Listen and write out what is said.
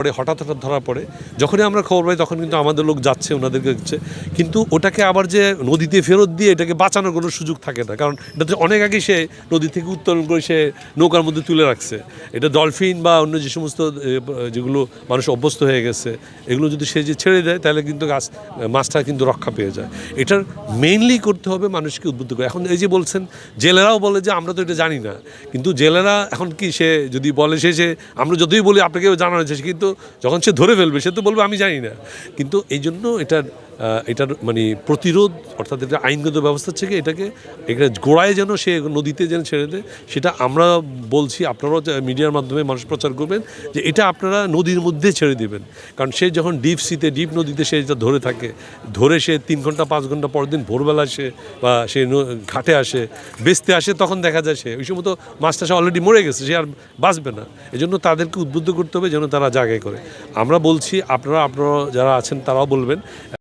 পরে হঠাৎ ধরা পড়ে। যখনই আমরা খবর পাই তখন কিন্তু আমাদের লোক যাচ্ছে, ওনাদেরকে দিচ্ছে, কিন্তু ওটাকে আবার যে নদীতে ফেরত দিয়ে এটাকে বাঁচানোর কোনো সুযোগ থাকে না, কারণ এটা তো অনেক আগে সে নদী থেকে উত্তোলন করে সে নৌকার মধ্যে তুলে রাখছে। এটা ডলফিন বা অন্য যে সমস্ত যেগুলো মানুষ অভ্যস্ত হয়ে গেছে, এগুলো যদি সে যে ছেড়ে দেয় তাহলে কিন্তু মাছটা কিন্তু রক্ষা পেয়ে যায়। এটার মেইনলি করতে হবে মানুষকে উদ্বুদ্ধ করে। এখন এই যে বলছেন, জেলেরাও বলে যে আমরা তো এটা জানি না, কিন্তু জেলেরা এখন কি, সে যদি বলে সে আমরা যতই বলি আপনাকে জানানো হয়েছে, কিন্তু যখন সে ধরে ফেলবে সে তো বলবে আমি জানি না। কিন্তু এই জন্য এটার মানে প্রতিরোধ, অর্থাৎ এটা আইনগত ব্যবস্থা থেকে এটাকে গোড়ায় যেন সে নদীতে যেন ছেড়ে দেয়, সেটা আমরা বলছি। আপনারাও মিডিয়ার মাধ্যমে মানুষ প্রচার করবেন যে এটা আপনারা নদীর মধ্যে ছেড়ে দেবেন, কারণ সে যখন ডিপ নদীতে সে এটা ধরে সে 3 ঘন্টা 5 ঘন্টা পর দিন ভোরবেলা সে বা সে ঘাটে আসে, বেচতে আসে, তখন দেখা যায় সে ওই সময় তো মাছটা সে অলরেডি মরে গেছে, সে আর বাঁচবে না। এজন্য তাদেরকে উদ্বুদ্ধ করতে হবে যেন তারা জায়গায় করে। আমরা বলছি, আপনারা যারা আছেন তারাও বলবেন।